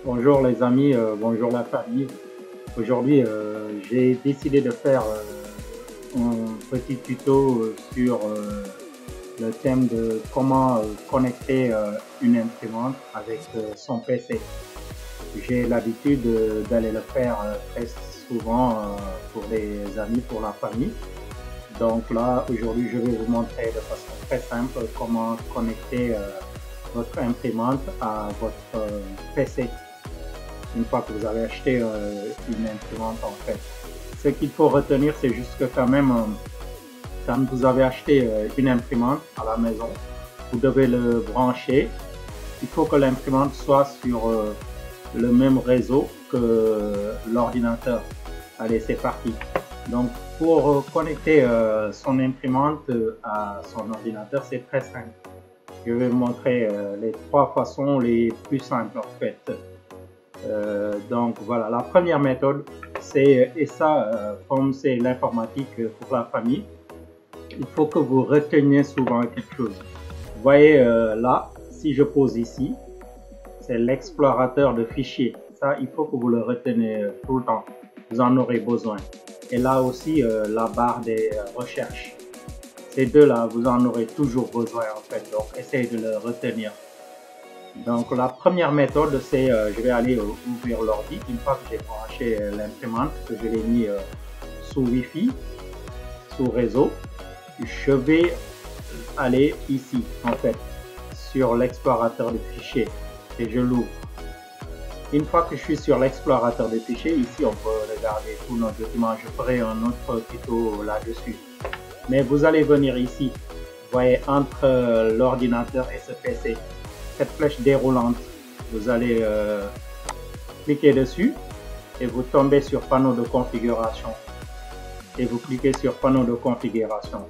Bonjour les amis, bonjour la famille. Aujourd'hui, j'ai décidé de faire un petit tuto sur le thème de comment connecter une imprimante avec son PC. J'ai l'habitude d'aller le faire très souvent pour les amis, pour la famille. Donc là, aujourd'hui, je vais vous montrer de façon très simple comment connecter votre imprimante à votre PC. Une fois que vous avez acheté une imprimante en fait. Ce qu'il faut retenir, c'est juste que quand même, quand vous avez acheté une imprimante à la maison, vous devez le brancher. Il faut que l'imprimante soit sur le même réseau que l'ordinateur. Allez, c'est parti. Donc, pour connecter son imprimante à son ordinateur, c'est très simple. Je vais vous montrer les trois façons les plus simples en fait. Donc voilà, la première méthode, c'est, et ça, comme c'est l'informatique pour la famille, il faut que vous reteniez souvent quelque chose. Vous voyez là, si je pose ici, c'est l'explorateur de fichiers. Ça, il faut que vous le retenez tout le temps. Vous en aurez besoin. Et là aussi, la barre des recherches. Ces deux-là, vous en aurez toujours besoin en fait. Donc, essayez de le retenir. Donc la première méthode, c'est je vais aller ouvrir l'ordi. Une fois que j'ai branché l'imprimante, que je l'ai mis sous Wi-Fi, sous réseau, je vais aller ici en fait sur l'explorateur de fichiers et je l'ouvre. Une fois que je suis sur l'explorateur de fichiers, ici on peut regarder tous nos documents. Je ferai un autre tuto là-dessus. Mais vous allez venir ici, vous voyez, entre l'ordinateur et ce PC. Cette flèche déroulante, vous allez cliquer dessus et vous tombez sur panneau de configuration et vous cliquez sur panneau de configuration.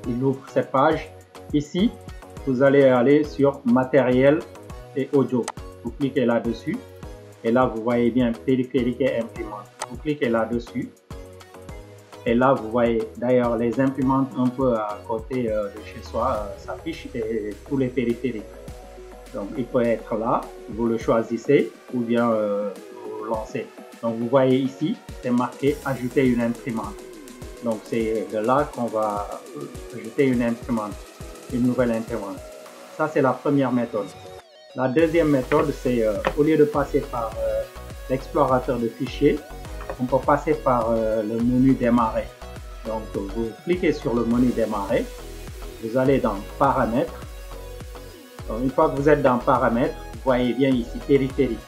Il ouvre cette page. Ici, vous allez aller sur matériel et audio. Vous cliquez là-dessus et là vous voyez bien périphérique et imprimante. Vous cliquez là-dessus et là vous voyez d'ailleurs les imprimantes un peu à côté de chez soi s'affichent et tous les périphériques. Donc il peut être là, vous le choisissez ou bien vous lancez. Donc vous voyez ici, c'est marqué ajouter une imprimante. Donc c'est de là qu'on va ajouter une imprimante, une nouvelle imprimante. Ça c'est la première méthode. La deuxième méthode, c'est au lieu de passer par l'explorateur de fichiers, on peut passer par le menu démarrer. Donc vous cliquez sur le menu démarrer, vous allez dans paramètres. Donc, une fois que vous êtes dans paramètres, vous voyez bien ici périphérique,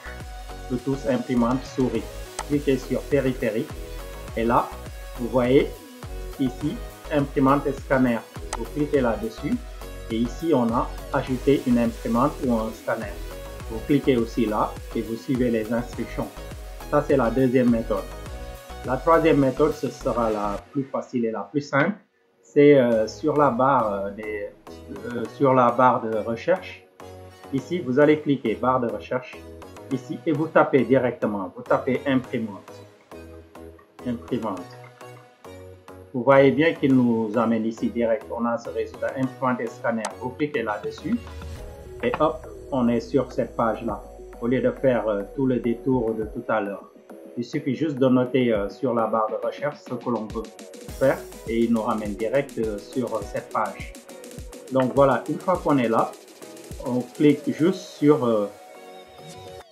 Bluetooth, imprimante, souris. Cliquez sur périphérique et là, vous voyez ici imprimante et scanner. Vous cliquez là-dessus et ici on a ajouté une imprimante ou un scanner. Vous cliquez aussi là et vous suivez les instructions. Ça c'est la deuxième méthode. La troisième méthode, ce sera la plus facile et la plus simple. C'est sur la barre de recherche. Ici, vous allez cliquer barre de recherche ici et vous tapez directement. Vous tapez imprimante. Imprimante. Vous voyez bien qu'il nous amène ici direct. On a ce résultat imprimante et scanner. Vous cliquez là-dessus et hop, on est sur cette page-là. Au lieu de faire tout le détour de tout à l'heure. Il suffit juste de noter sur la barre de recherche ce que l'on veut faire et il nous ramène direct sur cette page. Donc voilà, une fois qu'on est là, on clique juste sur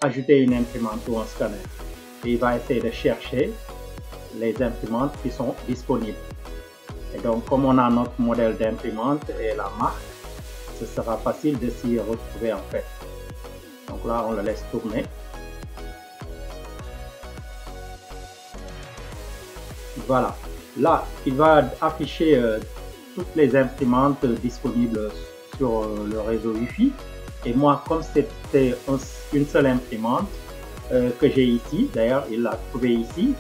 ajouter une imprimante ou un scanner. Et il va essayer de chercher les imprimantes qui sont disponibles. Et donc comme on a notre modèle d'imprimante et la marque, ce sera facile de s'y retrouver en fait. Donc là, on le laisse tourner. Voilà, là il va afficher toutes les imprimantes disponibles sur le réseau Wi-Fi. Et moi, comme c'était une seule imprimante que j'ai ici, d'ailleurs il l'a trouvé ici,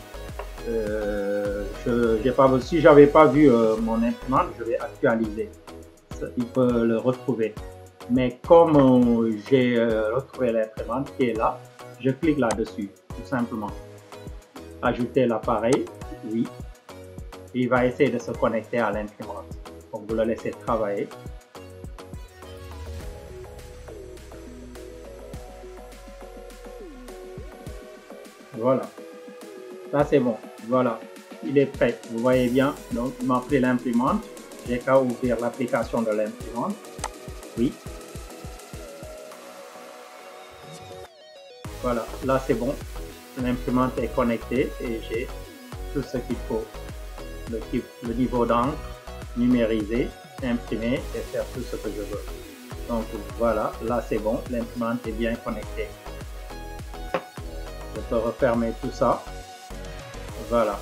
si j'avais pas vu mon imprimante, je vais actualiser. Il peut le retrouver. Mais comme j'ai retrouvé l'imprimante qui est là, je clique là-dessus, tout simplement. Ajouter l'appareil, oui. Et il va essayer de se connecter à l'imprimante. Donc vous le laissez travailler. Voilà, là c'est bon, voilà, il est prêt, vous voyez bien. Donc il m'a pris l'imprimante, j'ai qu'à ouvrir l'application de l'imprimante, oui, voilà, là c'est bon, l'imprimante est connectée et j'ai tout ce qu'il faut, le niveau d'encre, numériser, imprimer et faire tout ce que je veux. Donc voilà, là c'est bon, l'imprimante est bien connectée. Je peux refermer tout ça. Voilà.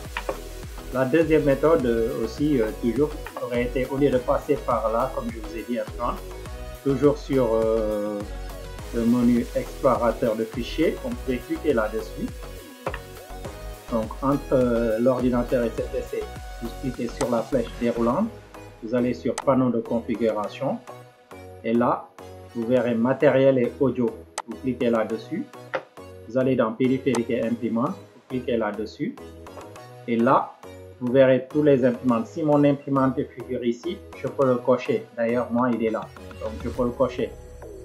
La deuxième méthode aussi, toujours, aurait été, au lieu de passer par là, comme je vous ai dit avant, toujours sur le menu explorateur de fichiers, on peut cliquer là-dessus. Donc entre l'ordinateur et cet PC, vous cliquez sur la flèche déroulante, vous allez sur panneau de configuration et là, vous verrez matériel et audio. Vous cliquez là-dessus. Vous allez dans périphérique et imprimante, vous cliquez là-dessus. Et là, vous verrez tous les imprimantes. Si mon imprimante figure ici, je peux le cocher. D'ailleurs, moi, il est là. Donc, je peux le cocher.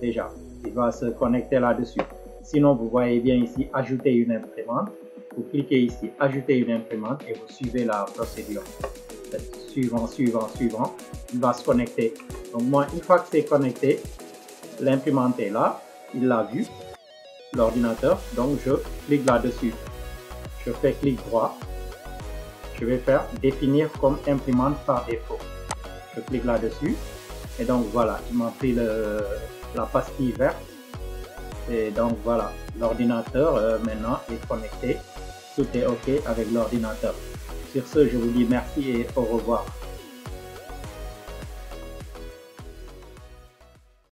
Déjà, il va se connecter là-dessus. Sinon, vous voyez bien ici, ajouter une imprimante. Vous cliquez ici, ajouter une imprimante et vous suivez la procédure. Suivant, suivant, suivant. Il va se connecter. Donc, moi, une fois que c'est connecté, l'imprimante est là. Il l'a vu, l'ordinateur. Donc, je clique là-dessus. Je fais clic droit. Je vais faire définir comme imprimante par défaut. Je clique là-dessus et donc voilà, il m'a pris la pastille verte et donc voilà, l'ordinateur maintenant est connecté. Tout est OK avec l'ordinateur. Sur ce, je vous dis merci et au revoir.